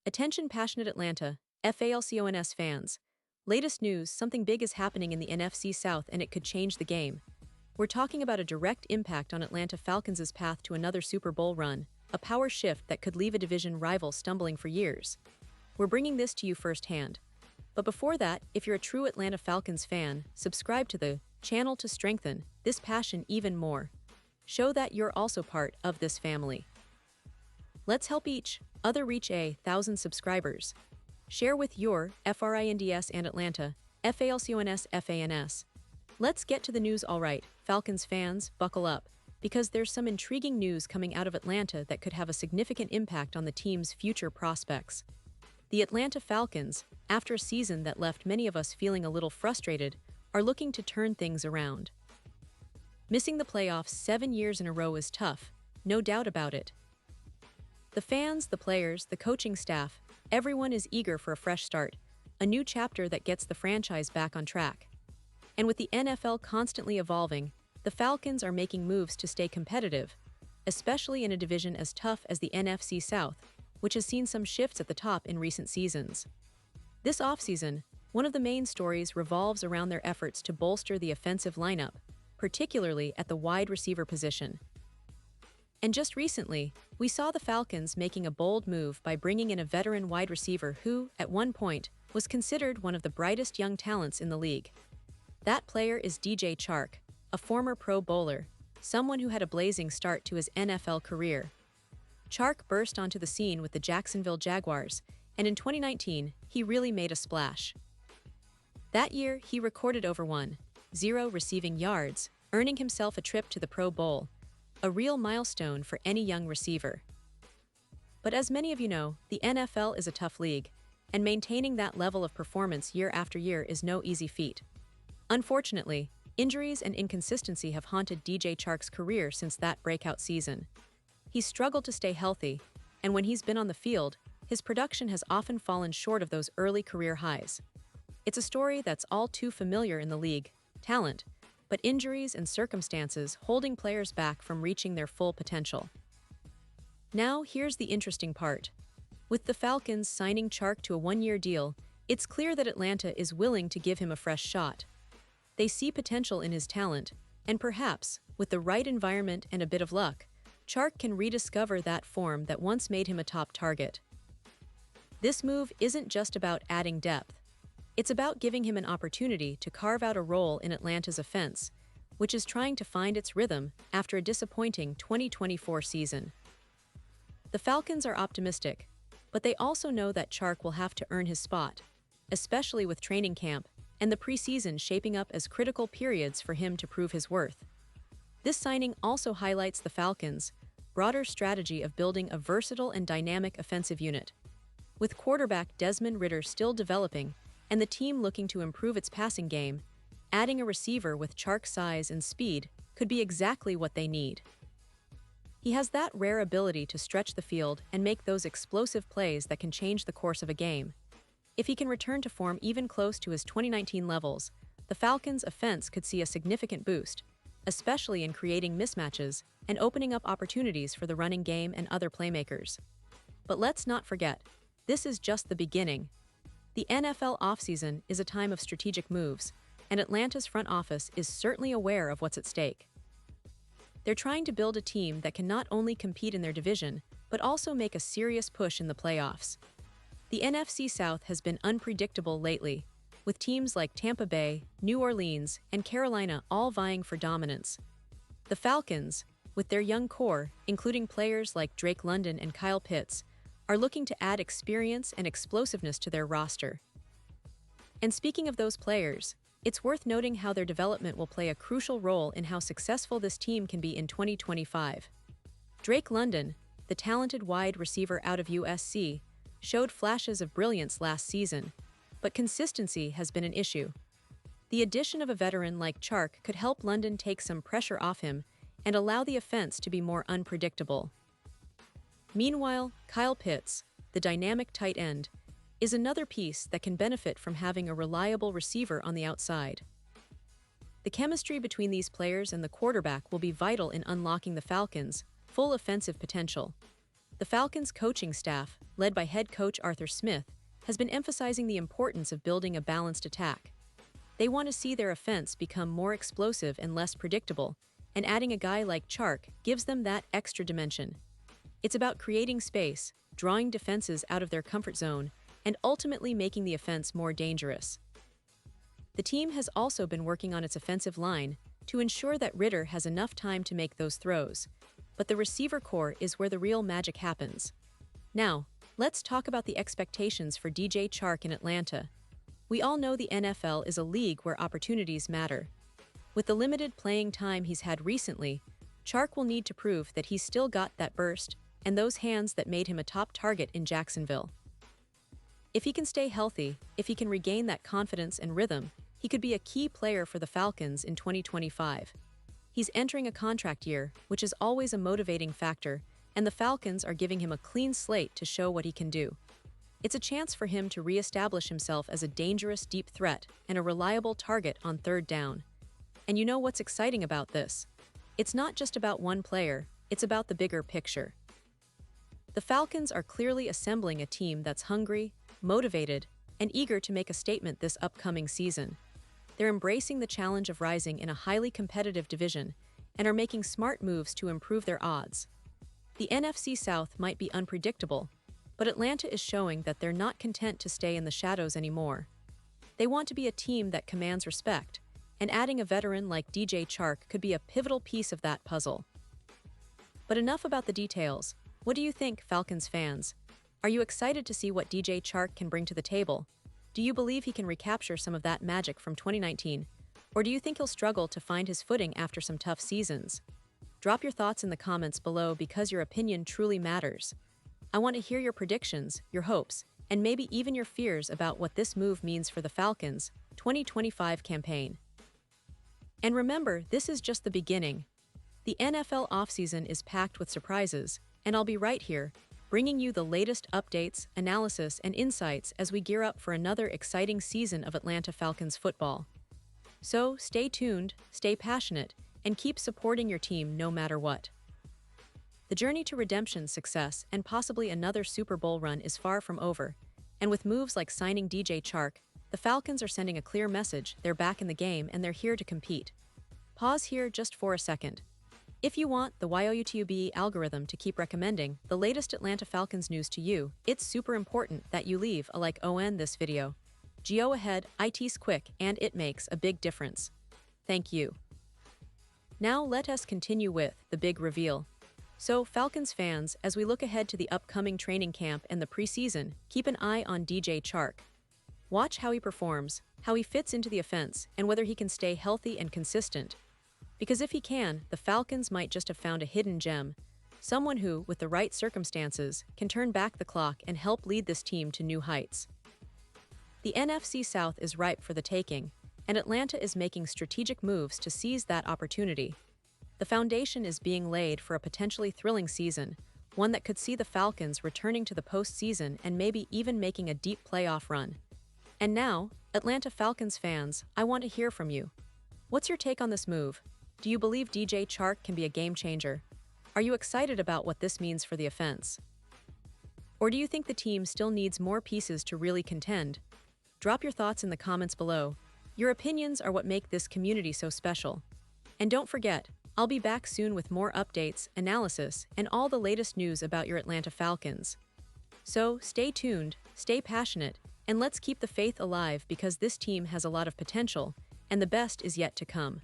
Attention passionate Atlanta, Falcons fans. Latest news, something big is happening in the NFC South and it could change the game. We're talking about a direct impact on Atlanta Falcons' path to another Super Bowl run, a power shift that could leave a division rival stumbling for years. We're bringing this to you firsthand. But before that, if you're a true Atlanta Falcons fan, subscribe to the channel to strengthen this passion even more. Show that you're also part of this family. Let's help each other reach 1,000 subscribers. Share with your FRINDS and Atlanta, FALCONS. Let's get to the news. Alright, Falcons fans, buckle up, because there's some intriguing news coming out of Atlanta that could have a significant impact on the team's future prospects. The Atlanta Falcons, after a season that left many of us feeling a little frustrated, are looking to turn things around. Missing the playoffs 7 years in a row is tough, no doubt about it. The fans, the players, the coaching staff, everyone is eager for a fresh start, a new chapter that gets the franchise back on track. And with the NFL constantly evolving, the Falcons are making moves to stay competitive, especially in a division as tough as the NFC South, which has seen some shifts at the top in recent seasons. This offseason, one of the main stories revolves around their efforts to bolster the offensive lineup, particularly at the wide receiver position. And just recently, we saw the Falcons making a bold move by bringing in a veteran wide receiver who, at one point, was considered one of the brightest young talents in the league. That player is Calrk, a former Pro Bowler, someone who had a blazing start to his NFL career. Calrk burst onto the scene with the Jacksonville Jaguars, and in 2019, he really made a splash. That year, he recorded over 1,000 receiving yards, earning himself a trip to the Pro Bowl, a real milestone for any young receiver. But as many of you know, the NFL is a tough league, and maintaining that level of performance year after year is no easy feat. Unfortunately, injuries and inconsistency have haunted Calrk's career since that breakout season. He's struggled to stay healthy, and when he's been on the field, his production has often fallen short of those early career highs. It's a story that's all too familiar in the league, talent, but injuries and circumstances holding players back from reaching their full potential. Now, here's the interesting part. With the Falcons signing Calrk to a one-year deal, it's clear that Atlanta is willing to give him a fresh shot. They see potential in his talent, and perhaps, with the right environment and a bit of luck, Calrk can rediscover that form that once made him a top target. This move isn't just about adding depth. It's about giving him an opportunity to carve out a role in Atlanta's offense, which is trying to find its rhythm after a disappointing 2024 season. The Falcons are optimistic, but they also know that Calrk will have to earn his spot, especially with training camp and the preseason shaping up as critical periods for him to prove his worth. This signing also highlights the Falcons' broader strategy of building a versatile and dynamic offensive unit. With quarterback Desmond Ridder still developing, and the team looking to improve its passing game, adding a receiver with Calrk's size and speed could be exactly what they need. He has that rare ability to stretch the field and make those explosive plays that can change the course of a game. If he can return to form even close to his 2019 levels, the Falcons' offense could see a significant boost, especially in creating mismatches and opening up opportunities for the running game and other playmakers. But let's not forget, this is just the beginning. The NFL offseason is a time of strategic moves, and Atlanta's front office is certainly aware of what's at stake. They're trying to build a team that can not only compete in their division, but also make a serious push in the playoffs. The NFC South has been unpredictable lately, with teams like Tampa Bay, New Orleans, and Carolina all vying for dominance. The Falcons, with their young core, including players like Drake London and Kyle Pitts, are looking to add experience and explosiveness to their roster. And speaking of those players, it's worth noting how their development will play a crucial role in how successful this team can be in 2025. Drake London, the talented wide receiver out of USC, showed flashes of brilliance last season, but consistency has been an issue. The addition of a veteran like Calrk could help London take some pressure off him and allow the offense to be more unpredictable. Meanwhile, Kyle Pitts, the dynamic tight end, is another piece that can benefit from having a reliable receiver on the outside. The chemistry between these players and the quarterback will be vital in unlocking the Falcons' full offensive potential. The Falcons' coaching staff, led by head coach Arthur Smith, has been emphasizing the importance of building a balanced attack. They want to see their offense become more explosive and less predictable, and adding a guy like Calrk gives them that extra dimension. It's about creating space, drawing defenses out of their comfort zone, and ultimately making the offense more dangerous. The team has also been working on its offensive line to ensure that Ritter has enough time to make those throws, but the receiver core is where the real magic happens. Now, let's talk about the expectations for DJ Calrk in Atlanta. We all know the NFL is a league where opportunities matter. With the limited playing time he's had recently, Calrk will need to prove that he's still got that burst and those hands that made him a top target in Jacksonville. If he can stay healthy, if he can regain that confidence and rhythm, he could be a key player for the Falcons in 2025. He's entering a contract year, which is always a motivating factor, and the Falcons are giving him a clean slate to show what he can do. It's a chance for him to re-establish himself as a dangerous deep threat and a reliable target on third down. And you know what's exciting about this? It's not just about one player, it's about the bigger picture. The Falcons are clearly assembling a team that's hungry, motivated, and eager to make a statement this upcoming season. They're embracing the challenge of rising in a highly competitive division and are making smart moves to improve their odds. The NFC South might be unpredictable, but Atlanta is showing that they're not content to stay in the shadows anymore. They want to be a team that commands respect, and adding a veteran like DJ Calrk could be a pivotal piece of that puzzle. But enough about the details. What do you think, Falcons fans? Are you excited to see what DJ Calrk can bring to the table? Do you believe he can recapture some of that magic from 2019? Or do you think he'll struggle to find his footing after some tough seasons? Drop your thoughts in the comments below because your opinion truly matters. I want to hear your predictions, your hopes, and maybe even your fears about what this move means for the Falcons' 2025 campaign. And remember, this is just the beginning. The NFL offseason is packed with surprises, and I'll be right here, bringing you the latest updates, analysis, and insights as we gear up for another exciting season of Atlanta Falcons football. So stay tuned, stay passionate, and keep supporting your team no matter what. The journey to redemption, success, and possibly another Super Bowl run is far from over, and with moves like signing DJ Calrk, the Falcons are sending a clear message: they're back in the game and they're here to compete. Pause here just for a second. If you want the YouTube algorithm to keep recommending the latest Atlanta Falcons news to you, it's super important that you leave a like on this video. Go ahead, it's quick and it makes a big difference. Thank you. Now let us continue with the big reveal. So, Falcons fans, as we look ahead to the upcoming training camp and the preseason, keep an eye on DJ Calrk. Watch how he performs, how he fits into the offense, and whether he can stay healthy and consistent. Because if he can, the Falcons might just have found a hidden gem, someone who, with the right circumstances, can turn back the clock and help lead this team to new heights. The NFC South is ripe for the taking, and Atlanta is making strategic moves to seize that opportunity. The foundation is being laid for a potentially thrilling season, one that could see the Falcons returning to the postseason and maybe even making a deep playoff run. And now, Atlanta Falcons fans, I want to hear from you. What's your take on this move? Do you believe DJ Calrk can be a game changer? Are you excited about what this means for the offense? Or do you think the team still needs more pieces to really contend? Drop your thoughts in the comments below. Your opinions are what make this community so special. And don't forget, I'll be back soon with more updates, analysis, and all the latest news about your Atlanta Falcons. So stay tuned, stay passionate, and let's keep the faith alive because this team has a lot of potential, and the best is yet to come.